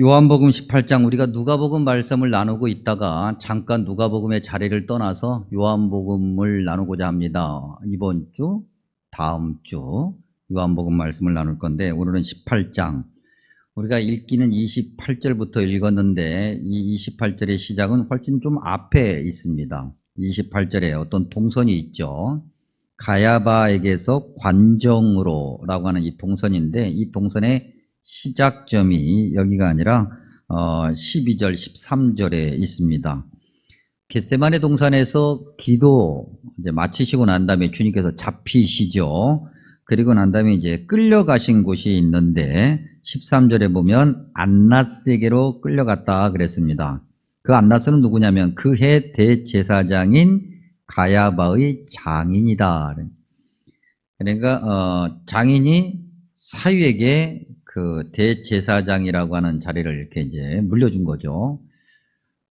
요한복음 18장 우리가 누가복음 말씀을 나누고 있다가 잠깐 누가복음의 자리를 떠나서 요한복음을 나누고자 합니다. 이번 주, 다음 주 요한복음 말씀을 나눌 건데 오늘은 18장. 우리가 읽기는 28절부터 읽었는데 이 28절의 시작은 훨씬 좀 앞에 있습니다. 28절에 어떤 동선이 있죠. 가야바에게서 관정으로 라고 하는 이 동선인데 이 동선의 시작점이 여기가 아니라 12절, 13절에 있습니다. 겟세마네 동산에서 기도 이제 마치시고 난 다음에 주님께서 잡히시죠. 그리고 난 다음에 이제 끌려가신 곳이 있는데 13절에 보면 안나스에게로 끌려갔다 그랬습니다. 그 안나스는 누구냐면 그해 대제사장인 가야바의 장인이다. 그러니까 장인이 사위에게 그 대제사장이라고 하는 자리를 이렇게 이제 물려준 거죠.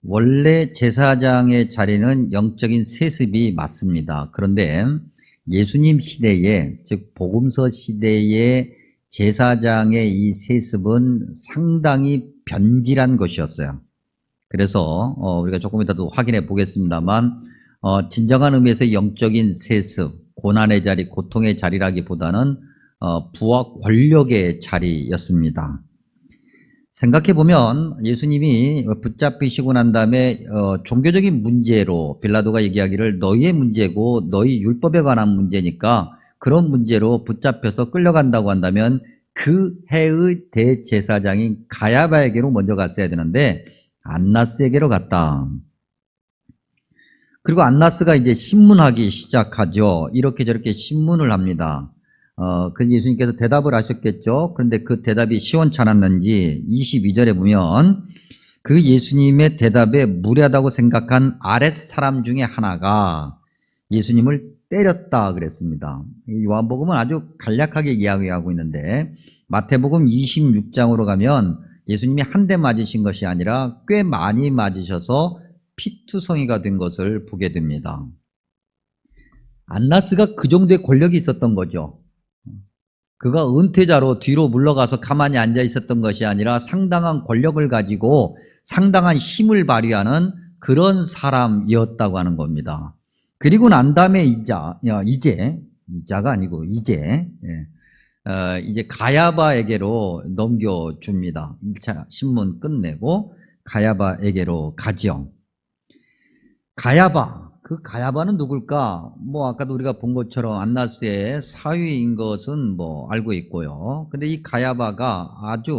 원래 제사장의 자리는 영적인 세습이 맞습니다. 그런데 예수님 시대에, 즉 복음서 시대의 제사장의 이 세습은 상당히 변질한 것이었어요. 그래서 우리가 조금 이따도 확인해 보겠습니다만 진정한 의미에서 영적인 세습, 고난의 자리, 고통의 자리라기보다는 부와 권력의 자리였습니다. 생각해보면 예수님이 붙잡히시고 난 다음에 종교적인 문제로 빌라도가 얘기하기를 너희의 문제고 너희 율법에 관한 문제니까 그런 문제로 붙잡혀서 끌려간다고 한다면 그 해의 대제사장인 가야바에게로 먼저 갔어야 되는데 안나스에게로 갔다. 그리고 안나스가 이제 신문하기 시작하죠. 이렇게 저렇게 신문을 합니다. 그 예수님께서 대답을 하셨겠죠. 그런데 그 대답이 시원찮았는지 22절에 보면 그 예수님의 대답에 무례하다고 생각한 아랫 사람 중에 하나가 예수님을 때렸다 그랬습니다. 요한복음은 아주 간략하게 이야기하고 있는데 마태복음 26장으로 가면 예수님이 한 대 맞으신 것이 아니라 꽤 많이 맞으셔서 피투성이가 된 것을 보게 됩니다. 안나스가 그 정도의 권력이 있었던 거죠. 그가 은퇴자로 뒤로 물러가서 가만히 앉아 있었던 것이 아니라 상당한 권력을 가지고 상당한 힘을 발휘하는 그런 사람이었다고 하는 겁니다. 그리고 난 다음에 이자가 아니고 이제 가야바에게로 넘겨줍니다. 1차 신문 끝내고 가야바에게로 가죠. 그 가야바는 누굴까? 아까도 우리가 본 것처럼 안나스의 사위인 것은 알고 있고요. 근데 이 가야바가 아주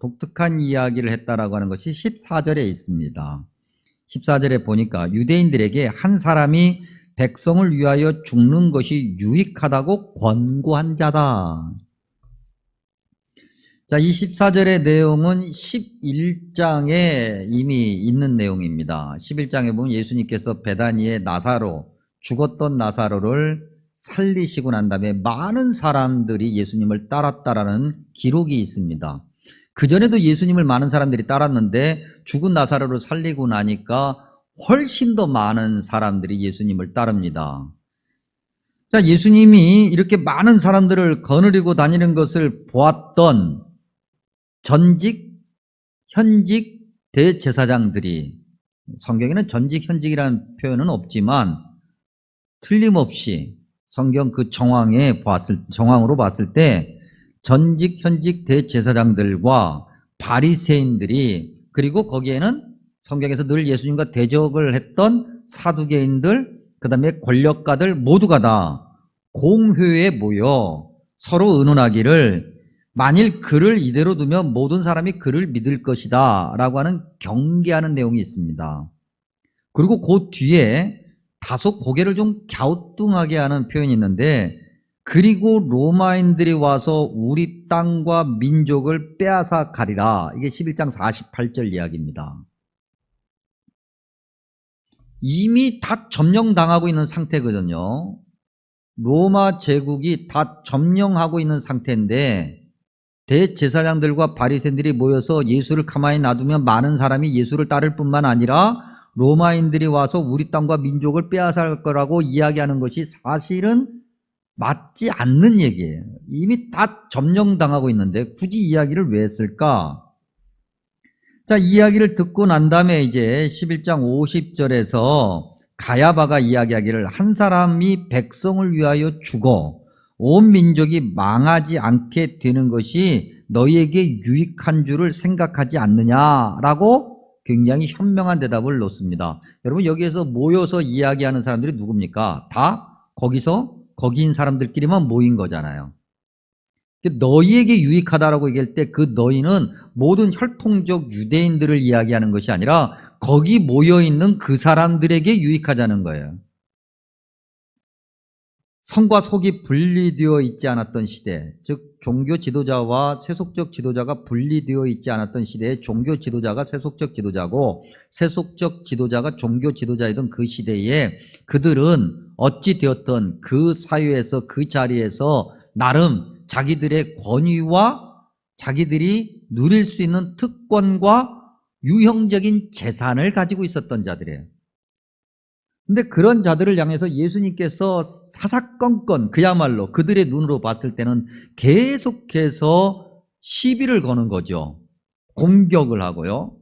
독특한 이야기를 했다라고 하는 것이 14절에 있습니다. 14절에 보니까 유대인들에게 한 사람이 백성을 위하여 죽는 것이 유익하다고 권고한 자다. 자, 이 14절의 내용은 11장에 이미 있는 내용입니다. 11장에 보면 예수님께서 베다니의 죽었던 나사로를 살리시고 난 다음에 많은 사람들이 예수님을 따랐다라는 기록이 있습니다. 그전에도 예수님을 많은 사람들이 따랐는데 죽은 나사로를 살리고 나니까 훨씬 더 많은 사람들이 예수님을 따릅니다. 자, 예수님이 이렇게 많은 사람들을 거느리고 다니는 것을 보았던 전직, 현직 대제사장들이, 성경에는 전직, 현직이라는 표현은 없지만 틀림없이 성경 그 정황으로 봤을 때 전직, 현직 대제사장들과 바리새인들이, 그리고 거기에는 성경에서 늘 예수님과 대적을 했던 사두개인들, 그 다음에 권력가들 모두가 다 공회에 모여 서로 의논하기를 만일 그를 이대로 두면 모든 사람이 그를 믿을 것이다 라고 하는 경계하는 내용이 있습니다. 그리고 그 뒤에 다소 고개를 좀 갸우뚱하게 하는 표현이 있는데 그리고 로마인들이 와서 우리 땅과 민족을 빼앗아 가리라. 이게 11장 48절 이야기입니다. 이미 다 점령당하고 있는 상태거든요. 로마 제국이 다 점령하고 있는 상태인데 대제사장들과 바리새인들이 모여서 예수를 가만히 놔두면 많은 사람이 예수를 따를 뿐만 아니라 로마인들이 와서 우리 땅과 민족을 빼앗을 거라고 이야기하는 것이 사실은 맞지 않는 얘기예요. 이미 다 점령당하고 있는데 굳이 이야기를 왜 했을까? 자, 이 이야기를 듣고 난 다음에 이제 11장 50절에서 가야바가 이야기하기를 한 사람이 백성을 위하여 죽어 온 민족이 망하지 않게 되는 것이 너희에게 유익한 줄을 생각하지 않느냐라고 굉장히 현명한 대답을 놓습니다. 여러분, 여기에서 모여서 이야기하는 사람들이 누굽니까? 다 거기인 사람들끼리만 모인 거잖아요. 너희에게 유익하다라고 얘기할 때 그 너희는 모든 혈통적 유대인들을 이야기하는 것이 아니라 거기 모여있는 그 사람들에게 유익하자는 거예요. 성과 속이 분리되어 있지 않았던 시대, 즉 종교 지도자와 세속적 지도자가 분리되어 있지 않았던 시대에 종교 지도자가 세속적 지도자고 세속적 지도자가 종교 지도자이던 그 시대에 그들은 어찌 되었던 그 사회에서 그 자리에서 나름 자기들의 권위와 자기들이 누릴 수 있는 특권과 유형적인 재산을 가지고 있었던 자들이에요. 근데 그런 자들을 향해서 예수님께서 사사건건 그야말로 그들의 눈으로 봤을 때는 계속해서 시비를 거는 거죠. 공격을 하고요.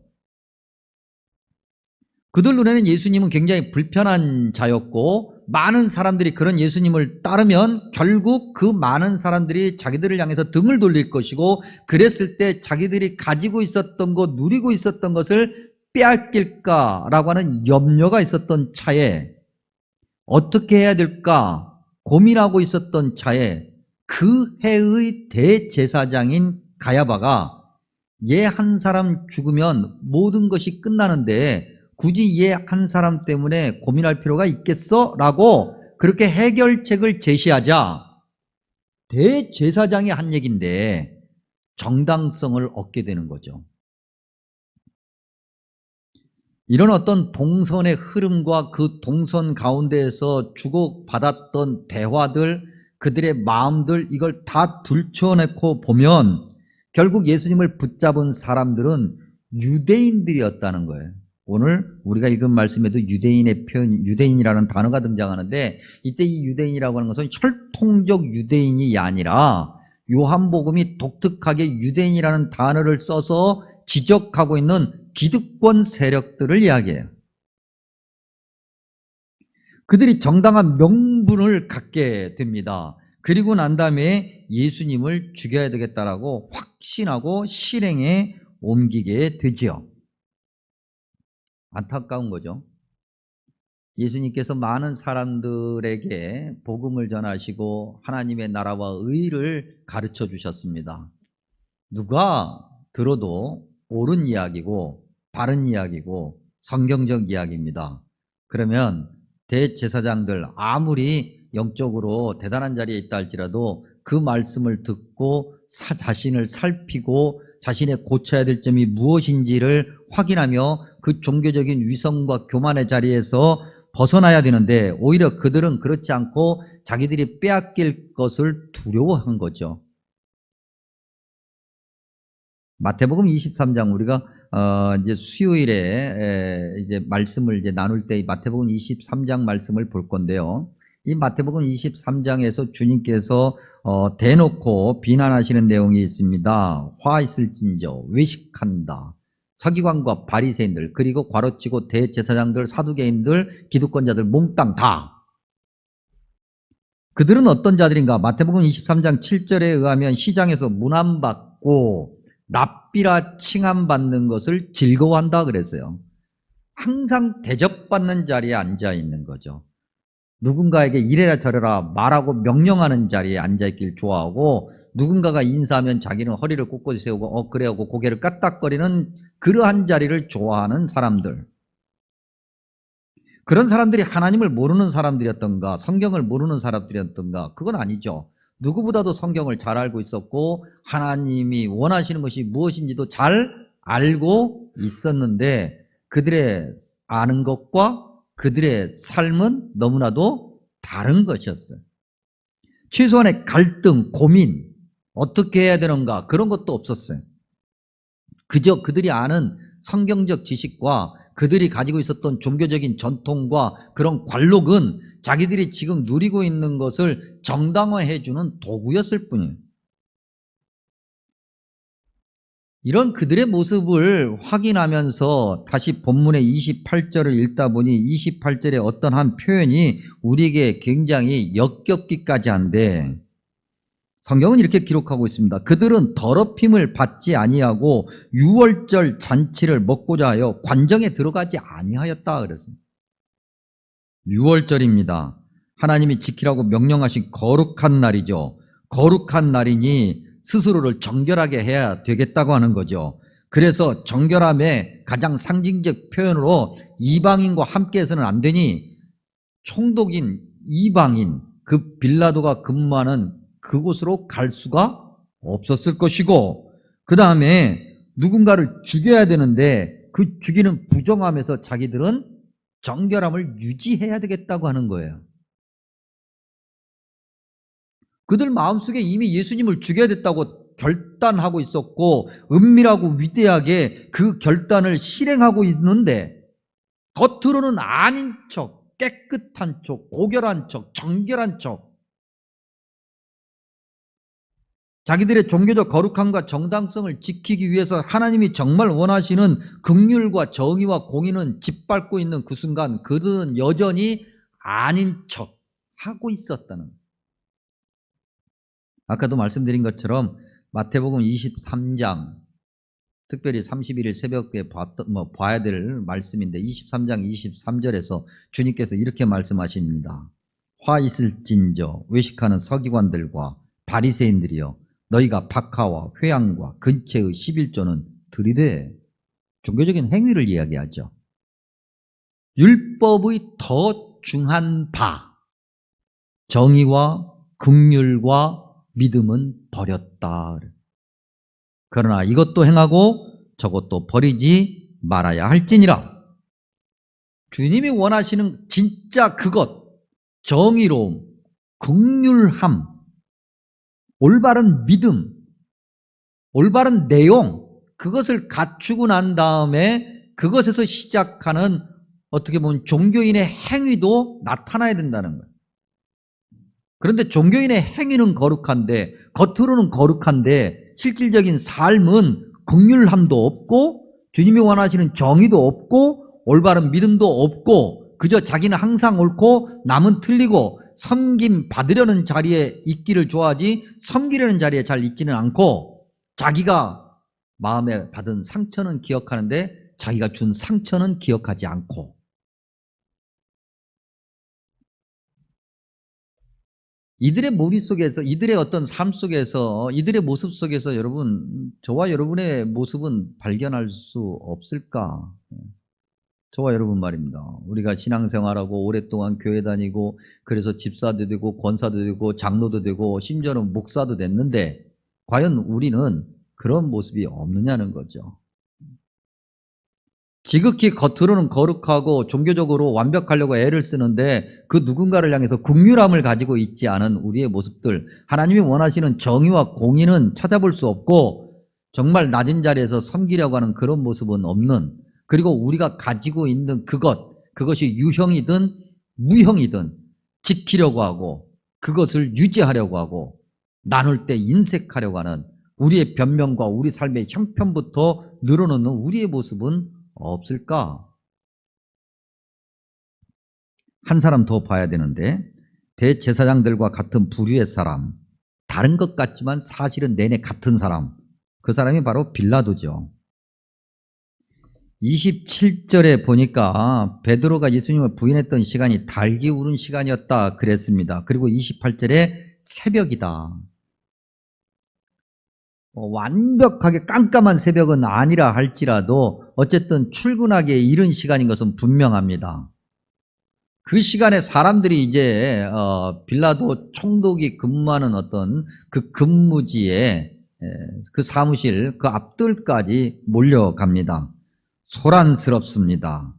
그들 눈에는 예수님은 굉장히 불편한 자였고 많은 사람들이 그런 예수님을 따르면 결국 그 많은 사람들이 자기들을 향해서 등을 돌릴 것이고 그랬을 때 자기들이 가지고 있었던 것, 누리고 있었던 것을 빼앗길까라고 하는 염려가 있었던 차에 어떻게 해야 될까 고민하고 있었던 차에 그 해의 대제사장인 가야바가 얘 한 사람 죽으면 모든 것이 끝나는데 굳이 얘 한 사람 때문에 고민할 필요가 있겠어? 라고 그렇게 해결책을 제시하자 대제사장이 한 얘기인데 정당성을 얻게 되는 거죠. 이런 어떤 동선의 흐름과 그 동선 가운데에서 주고받았던 대화들, 그들의 마음들 이걸 다 들춰내고 보면 결국 예수님을 붙잡은 사람들은 유대인들이었다는 거예요. 오늘 우리가 읽은 말씀에도 유대인의 표현, 유대인이라는 단어가 등장하는데 이때 이 유대인이라고 하는 것은 혈통적 유대인이 아니라 요한복음이 독특하게 유대인이라는 단어를 써서 지적하고 있는 기득권 세력들을 이야기해요. 그들이 정당한 명분을 갖게 됩니다. 그리고 난 다음에 예수님을 죽여야 되겠다라고 확신하고 실행에 옮기게 되지요. 안타까운 거죠. 예수님께서 많은 사람들에게 복음을 전하시고 하나님의 나라와 의를 가르쳐 주셨습니다. 누가 들어도 옳은 이야기고 바른 이야기고 성경적 이야기입니다. 그러면 대제사장들 아무리 영적으로 대단한 자리에 있다 할지라도 그 말씀을 듣고 자신을 살피고 자신의 고쳐야 될 점이 무엇인지를 확인하며 그 종교적인 위선과 교만의 자리에서 벗어나야 되는데 오히려 그들은 그렇지 않고 자기들이 빼앗길 것을 두려워한 거죠. 마태복음 23장 우리가 이제 수요일에 이제 말씀을 이제 나눌 때 마태복음 23장 말씀을 볼 건데요. 이 마태복음 23장에서 주님께서 대놓고 비난하시는 내용이 있습니다. 화 있을진저 외식한다. 서기관과 바리새인들 그리고 괄호치고 대제사장들 사두개인들 기득권자들 몽땅 다. 그들은 어떤 자들인가? 마태복음 23장 7절에 의하면 시장에서 문안받고 랍비라 칭함받는 것을 즐거워한다 그랬어요. 항상 대접받는 자리에 앉아 있는 거죠. 누군가에게 이래라 저래라 말하고 명령하는 자리에 앉아있길 좋아하고 누군가가 인사하면 자기는 허리를 꼿꼿이 세우고 그래 하고 고개를 까딱거리는 그러한 자리를 좋아하는 사람들. 그런 사람들이 하나님을 모르는 사람들이었던가 성경을 모르는 사람들이었던가 그건 아니죠. 누구보다도 성경을 잘 알고 있었고 하나님이 원하시는 것이 무엇인지도 잘 알고 있었는데 그들의 아는 것과 그들의 삶은 너무나도 다른 것이었어요. 최소한의 갈등, 고민, 어떻게 해야 되는가 그런 것도 없었어요. 그저 그들이 아는 성경적 지식과 그들이 가지고 있었던 종교적인 전통과 그런 관록은 자기들이 지금 누리고 있는 것을 정당화해 주는 도구였을 뿐이에요. 이런 그들의 모습을 확인하면서 다시 본문의 28절을 읽다 보니 28절의 어떤 한 표현이 우리에게 굉장히 역겹기까지 한데, 성경은 이렇게 기록하고 있습니다. 그들은 더럽힘을 받지 아니하고 유월절 잔치를 먹고자 하여 관정에 들어가지 아니하였다 그랬습니다. 유월절입니다. 하나님이 지키라고 명령하신 거룩한 날이죠. 거룩한 날이니 스스로를 정결하게 해야 되겠다고 하는 거죠. 그래서 정결함의 가장 상징적 표현으로 이방인과 함께 해서는 안 되니 총독인 이방인, 그 빌라도가 근무하는 그곳으로 갈 수가 없었을 것이고, 그 다음에 누군가를 죽여야 되는데 그 죽이는 부정함에서 자기들은 정결함을 유지해야 되겠다고 하는 거예요. 그들 마음속에 이미 예수님을 죽여야 됐다고 결단하고 있었고 은밀하고 위대하게 그 결단을 실행하고 있는데, 겉으로는 아닌 척, 깨끗한 척, 고결한 척, 정결한 척, 자기들의 종교적 거룩함과 정당성을 지키기 위해서 하나님이 정말 원하시는 긍휼과 정의와 공의는 짓밟고 있는 그 순간 그들은 여전히 아닌 척 하고 있었다는 거예요. 아까도 말씀드린 것처럼 마태복음 23장, 특별히 31일 새벽에 봐야 될 말씀인데 23장 23절에서 주님께서 이렇게 말씀하십니다. 화 있을진저 외식하는 서기관들과 바리새인들이여, 너희가 박하와 회향과 근체의 11조는 들이되, 종교적인 행위를 이야기하죠. 율법의 더 중한 바, 정의와 긍휼과 믿음은 버렸다. 그러나 이것도 행하고 저것도 버리지 말아야 할지니라. 주님이 원하시는 진짜 그것, 정의로움, 긍휼함, 올바른 믿음, 올바른 내용, 그것을 갖추고 난 다음에 그것에서 시작하는 어떻게 보면 종교인의 행위도 나타나야 된다는 거예요. 그런데 종교인의 행위는 거룩한데, 겉으로는 거룩한데 실질적인 삶은 긍휼함도 없고 주님이 원하시는 정의도 없고 올바른 믿음도 없고, 그저 자기는 항상 옳고 남은 틀리고 섬김 받으려는 자리에 있기를 좋아하지 섬기려는 자리에 잘 있지는 않고, 자기가 마음에 받은 상처는 기억하는데 자기가 준 상처는 기억하지 않고, 이들의 머릿속에서, 이들의 어떤 삶 속에서, 이들의 모습 속에서 여러분, 저와 여러분의 모습은 발견할 수 없을까? 저와 여러분 말입니다. 우리가 신앙생활하고 오랫동안 교회 다니고 그래서 집사도 되고 권사도 되고 장로도 되고 심지어는 목사도 됐는데 과연 우리는 그런 모습이 없느냐는 거죠. 지극히 겉으로는 거룩하고 종교적으로 완벽하려고 애를 쓰는데 그 누군가를 향해서 긍휼함을 가지고 있지 않은 우리의 모습들, 하나님이 원하시는 정의와 공의는 찾아볼 수 없고 정말 낮은 자리에서 섬기려고 하는 그런 모습은 없는, 그리고 우리가 가지고 있는 그것이 유형이든 무형이든 지키려고 하고 그것을 유지하려고 하고 나눌 때 인색하려고 하는 우리의 변명과 우리 삶의 형편부터 늘어놓는 우리의 모습은 없을까? 한 사람 더 봐야 되는데, 대제사장들과 같은 부류의 사람, 다른 것 같지만 사실은 내내 같은 사람, 그 사람이 바로 빌라도죠. 27절에 보니까 베드로가 예수님을 부인했던 시간이 달기 우는 시간이었다 그랬습니다. 그리고 28절에 새벽이다. 완벽하게 깜깜한 새벽은 아니라 할지라도 어쨌든 출근하기에 이른 시간인 것은 분명합니다. 그 시간에 사람들이 이제 빌라도 총독이 근무하는 어떤 그 근무지에, 그 사무실 그 앞뜰까지 몰려갑니다. 소란스럽습니다.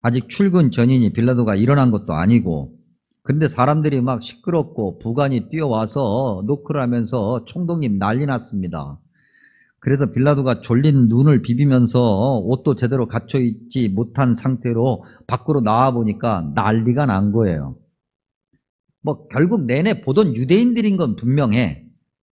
아직 출근 전이니 빌라도가 일어난 것도 아니고, 그런데 사람들이 막 시끄럽고 부관이 뛰어와서 노크를 하면서 총독님 난리 났습니다. 그래서 빌라도가 졸린 눈을 비비면서 옷도 제대로 갖춰 있지 못한 상태로 밖으로 나와 보니까 난리가 난 거예요. 결국 내내 보던 유대인들인 건 분명해.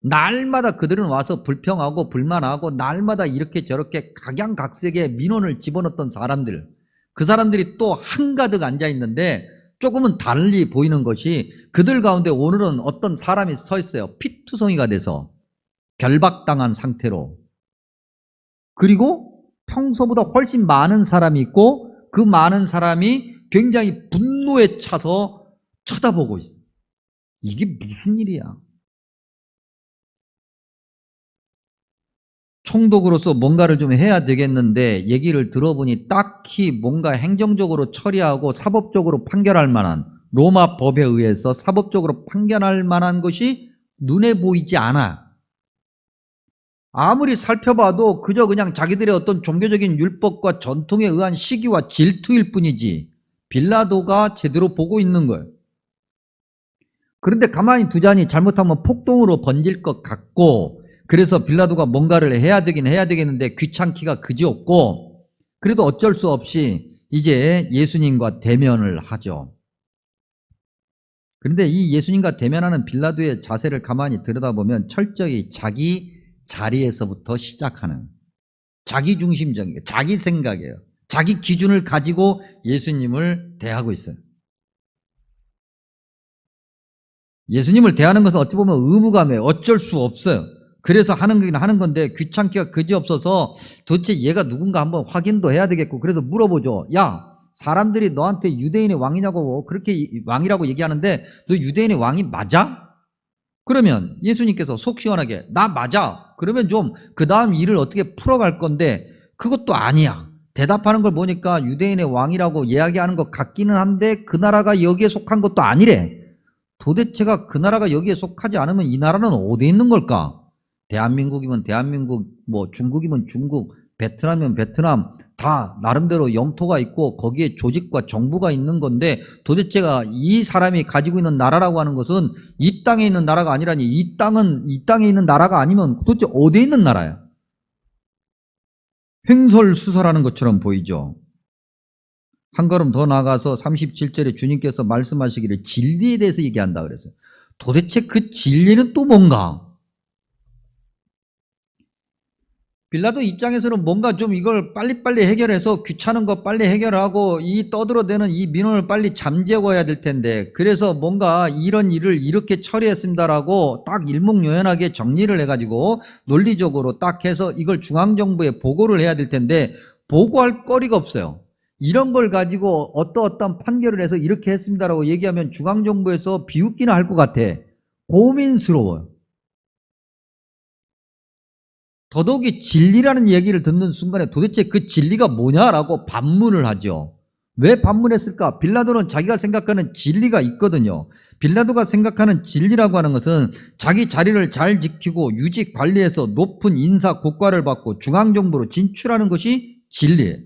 날마다 그들은 와서 불평하고 불만하고 날마다 이렇게 저렇게 각양각색의 민원을 집어넣었던 사람들, 그 사람들이 또 한가득 앉아있는데 조금은 달리 보이는 것이 그들 가운데 오늘은 어떤 사람이 서 있어요. 피투성이가 돼서 결박당한 상태로. 그리고 평소보다 훨씬 많은 사람이 있고 그 많은 사람이 굉장히 분노에 차서 쳐다보고 있어요. 이게 무슨 일이야? 총독으로서 뭔가를 좀 해야 되겠는데 얘기를 들어보니 딱히 뭔가 행정적으로 처리하고 사법적으로 판결할 만한, 로마 법에 의해서 사법적으로 판결할 만한 것이 눈에 보이지 않아. 아무리 살펴봐도 그저 그냥 자기들의 어떤 종교적인 율법과 전통에 의한 시기와 질투일 뿐이지 빌라도가 제대로 보고 있는 거예요. 그런데 가만히 두자니 잘못하면 폭동으로 번질 것 같고, 그래서 빌라도가 뭔가를 해야 되긴 해야 되겠는데 귀찮기가 그지없고, 그래도 어쩔 수 없이 이제 예수님과 대면을 하죠. 그런데 이 예수님과 대면하는 빌라도의 자세를 가만히 들여다보면 철저히 자기 자리에서부터 시작하는, 자기 중심적인, 자기 생각이에요. 자기 기준을 가지고 예수님을 대하고 있어요. 예수님을 대하는 것은 어찌 보면 의무감이에요. 어쩔 수 없어요. 그래서 하는 거긴 하는 건데 귀찮기가 그지없어서 도대체 얘가 누군가 한번 확인도 해야 되겠고, 그래서 물어보죠. 야, 사람들이 너한테 유대인의 왕이냐고 그렇게 왕이라고 얘기하는데 너 유대인의 왕이 맞아? 그러면 예수님께서 속 시원하게 나 맞아. 그러면 좀 그 다음 일을 어떻게 풀어갈 건데 그것도 아니야. 대답하는 걸 보니까 유대인의 왕이라고 이야기하는 것 같기는 한데 그 나라가 여기에 속한 것도 아니래. 도대체가 그 나라가 여기에 속하지 않으면 이 나라는 어디에 있는 걸까? 대한민국이면 대한민국, 뭐 중국이면 중국, 베트남이면 베트남, 다 나름대로 영토가 있고 거기에 조직과 정부가 있는 건데 도대체가 이 사람이 가지고 있는 나라라고 하는 것은 이 땅에 있는 나라가 아니라니, 이 땅에 있는 나라가 아니면 도대체 어디에 있는 나라야? 횡설수설하는 것처럼 보이죠. 한 걸음 더 나가서 37절에 주님께서 말씀하시기를 진리에 대해서 얘기한다 그랬어요. 도대체 그 진리는 또 뭔가? 빌라도 입장에서는 뭔가 좀 이걸 빨리빨리 해결해서 귀찮은 거 빨리 해결하고 이 떠들어대는 이 민원을 빨리 잠재워야 될 텐데, 그래서 뭔가 이런 일을 이렇게 처리했습니다라고 딱 일목요연하게 정리를 해가지고 논리적으로 딱 해서 이걸 중앙정부에 보고를 해야 될 텐데 보고할 거리가 없어요. 이런 걸 가지고 어떠어떤 판결을 해서 이렇게 했습니다라고 얘기하면 중앙정부에서 비웃기나 할 것 같아. 고민스러워요. 더더욱이 진리라는 얘기를 듣는 순간에 도대체 그 진리가 뭐냐라고 반문을 하죠. 왜 반문했을까? 빌라도는 자기가 생각하는 진리가 있거든요. 빌라도가 생각하는 진리라고 하는 것은 자기 자리를 잘 지키고 유지 관리해서 높은 인사 고과를 받고 중앙정부로 진출하는 것이 진리예요.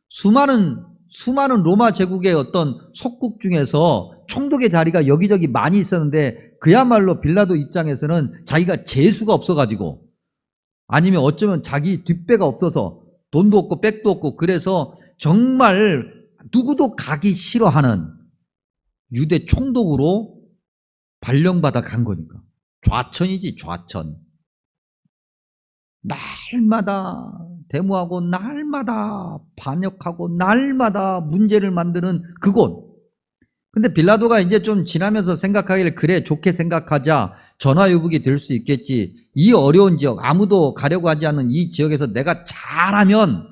수많은 로마 제국의 어떤 속국 중에서 총독의 자리가 여기저기 많이 있었는데 그야말로 빌라도 입장에서는 자기가 재수가 없어가지고, 아니면 어쩌면 자기 뒷배가 없어서 돈도 없고 백도 없고, 그래서 정말 누구도 가기 싫어하는 유대 총독으로 발령받아 간 거니까. 좌천이지, 좌천. 날마다 데모하고 날마다 반역하고 날마다 문제를 만드는 그곳. 근데 빌라도가 이제 좀 지나면서 생각하기를 그래, 좋게 생각하자, 전화위복이 될 수 있겠지. 이 어려운 지역, 아무도 가려고 하지 않는 이 지역에서 내가 잘하면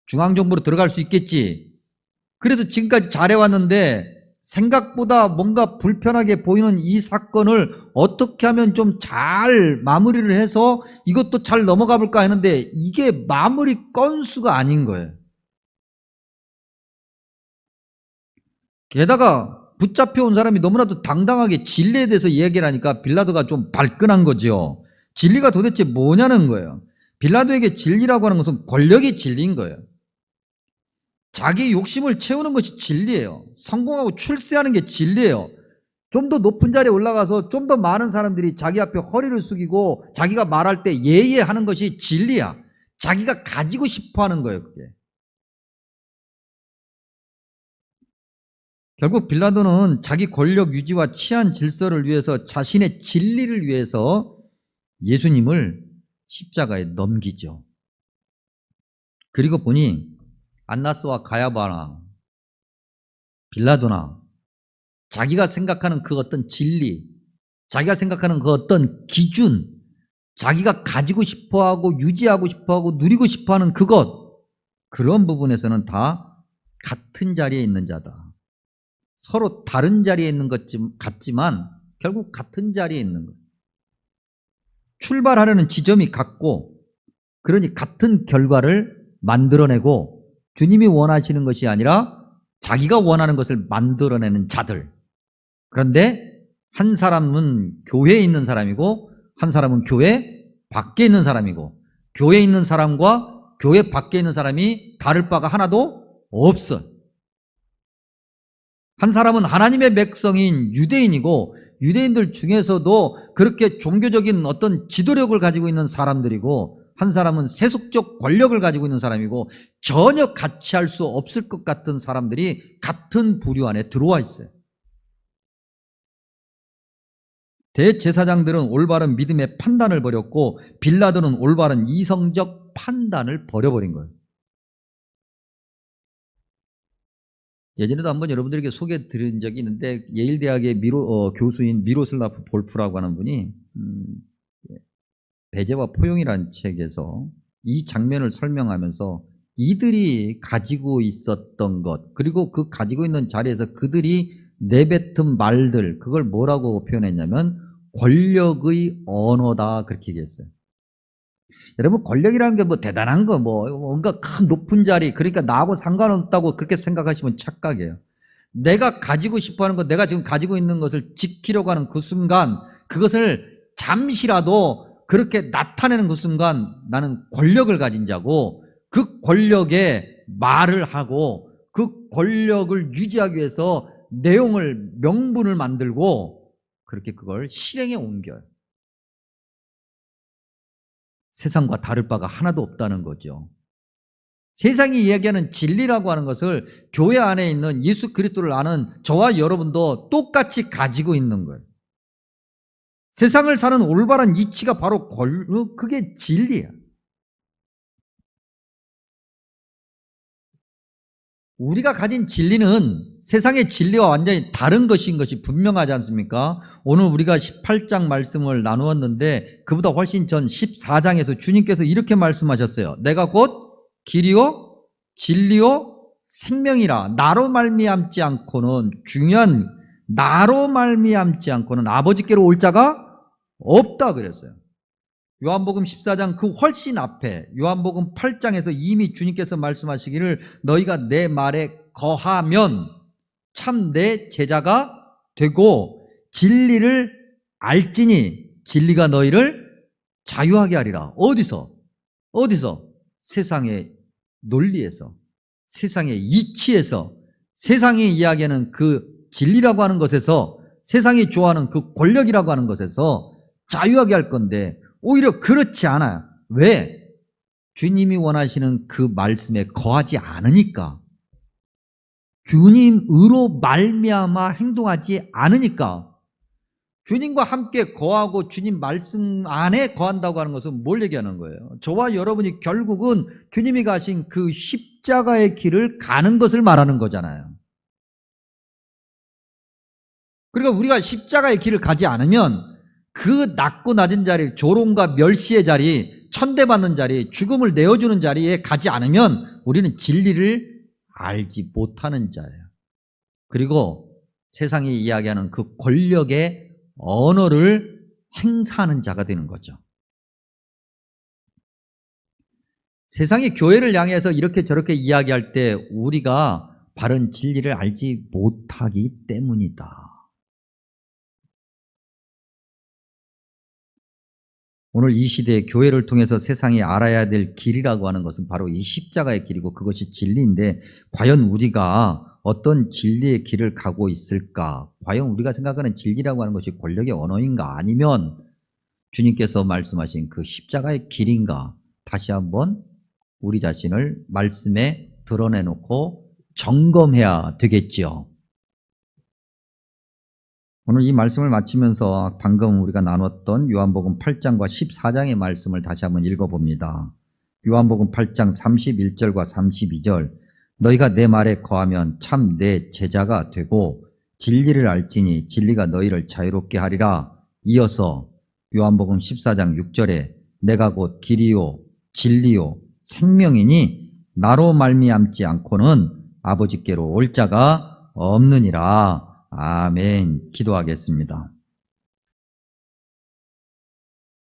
중앙정부로 들어갈 수 있겠지. 그래서 지금까지 잘해왔는데 생각보다 뭔가 불편하게 보이는 이 사건을 어떻게 하면 좀 잘 마무리를 해서 이것도 잘 넘어가 볼까 했는데 이게 마무리 건수가 아닌 거예요. 게다가 붙잡혀온 사람이 너무나도 당당하게 진리에 대해서 이야기를 하니까 빌라도가 좀 발끈한 거죠. 진리가 도대체 뭐냐는 거예요. 빌라도에게 진리라고 하는 것은 권력이 진리인 거예요. 자기 욕심을 채우는 것이 진리예요. 성공하고 출세하는 게 진리예요. 좀 더 높은 자리에 올라가서 좀 더 많은 사람들이 자기 앞에 허리를 숙이고 자기가 말할 때 예의하는 것이 진리야. 자기가 가지고 싶어 하는 거예요, 그게. 결국 빌라도는 자기 권력 유지와 치안 질서를 위해서 자신의 진리를 위해서 예수님을 십자가에 넘기죠. 그리고 보니 안나스와 가야바나 빌라도나 자기가 생각하는 그 어떤 진리, 자기가 생각하는 그 어떤 기준, 자기가 가지고 싶어하고 유지하고 싶어하고 누리고 싶어하는 그것, 그런 부분에서는 다 같은 자리에 있는 자다. 서로 다른 자리에 있는 것 같지만 결국 같은 자리에 있는 것. 출발하려는 지점이 같고, 그러니 같은 결과를 만들어내고 주님이 원하시는 것이 아니라 자기가 원하는 것을 만들어내는 자들. 그런데 한 사람은 교회에 있는 사람이고 한 사람은 교회 밖에 있는 사람이고, 교회에 있는 사람과 교회 밖에 있는 사람이 다를 바가 하나도 없어. 한 사람은 하나님의 백성인 유대인이고 유대인들 중에서도 그렇게 종교적인 어떤 지도력을 가지고 있는 사람들이고, 한 사람은 세속적 권력을 가지고 있는 사람이고, 전혀 같이 할 수 없을 것 같은 사람들이 같은 부류 안에 들어와 있어요. 대제사장들은 올바른 믿음의 판단을 버렸고 빌라도는 올바른 이성적 판단을 버려버린 거예요. 예전에도 한번 여러분들에게 소개해 드린 적이 있는데, 예일대학의 교수인 미로슬라프 볼프라고 하는 분이 배제와 포용이라는 책에서 이 장면을 설명하면서 이들이 가지고 있었던 것, 그리고 그 가지고 있는 자리에서 그들이 내뱉은 말들, 그걸 뭐라고 표현했냐면 권력의 언어다, 그렇게 얘기했어요. 여러분, 권력이라는 게 뭐 대단한 거, 뭔가 큰 높은 자리, 그러니까 나하고 상관없다고 그렇게 생각하시면 착각이에요. 내가 가지고 싶어 하는 것, 내가 지금 가지고 있는 것을 지키려고 하는 그 순간, 그것을 잠시라도 그렇게 나타내는 그 순간 나는 권력을 가진 자고, 그 권력에 말을 하고 그 권력을 유지하기 위해서 내용을, 명분을 만들고 그렇게 그걸 실행에 옮겨요. 세상과 다를 바가 하나도 없다는 거죠. 세상이 이야기하는 진리라고 하는 것을 교회 안에 있는 예수 그리스도를 아는 저와 여러분도 똑같이 가지고 있는 거예요. 세상을 사는 올바른 이치가 바로 그게 진리야. 우리가 가진 진리는 세상의 진리와 완전히 다른 것인 것이 분명하지 않습니까? 오늘 우리가 18장 말씀을 나누었는데 그보다 훨씬 전 14장에서 주님께서 이렇게 말씀하셨어요. 내가 곧 길이요 진리요 생명이라. 나로 말미암지 않고는, 중요한 나로 말미암지 않고는 아버지께로 올 자가 없다 그랬어요. 요한복음 14장 그 훨씬 앞에 요한복음 8장에서 이미 주님께서 말씀하시기를 너희가 내 말에 거하면 참 내 제자가 되고 진리를 알지니 진리가 너희를 자유하게 하리라. 어디서? 세상의 논리에서, 세상의 이치에서, 세상이 이야기하는 그 진리라고 하는 것에서, 세상이 좋아하는 그 권력이라고 하는 것에서 자유하게 할 건데 오히려 그렇지 않아요. 왜? 주님이 원하시는 그 말씀에 거하지 않으니까. 주님으로 말미암아 행동하지 않으니까. 주님과 함께 거하고 주님 말씀 안에 거한다고 하는 것은 뭘 얘기하는 거예요? 저와 여러분이 결국은 주님이 가신 그 십자가의 길을 가는 것을 말하는 거잖아요. 그러니까 우리가 십자가의 길을 가지 않으면 그 낮고 낮은 자리, 조롱과 멸시의 자리, 천대받는 자리, 죽음을 내어주는 자리에 가지 않으면 우리는 진리를 알지 못하는 자예요. 그리고 세상이 이야기하는 그 권력의 언어를 행사하는 자가 되는 거죠. 세상이 교회를 향해서 이렇게 저렇게 이야기할 때 우리가 바른 진리를 알지 못하기 때문이다. 오늘 이 시대에 교회를 통해서 세상이 알아야 될 길이라고 하는 것은 바로 이 십자가의 길이고 그것이 진리인데, 과연 우리가 어떤 진리의 길을 가고 있을까? 과연 우리가 생각하는 진리라고 하는 것이 권력의 언어인가? 아니면 주님께서 말씀하신 그 십자가의 길인가? 다시 한번 우리 자신을 말씀에 드러내놓고 점검해야 되겠지요. 오늘 이 말씀을 마치면서 방금 우리가 나눴던 요한복음 8장과 14장의 말씀을 다시 한번 읽어봅니다. 요한복음 8장 31절과 32절, 너희가 내 말에 거하면 참 내 제자가 되고 진리를 알지니 진리가 너희를 자유롭게 하리라. 이어서 요한복음 14장 6절에 내가 곧 길이요 진리요 생명이니 나로 말미암지 않고는 아버지께로 올 자가 없느니라. 아멘. 기도하겠습니다.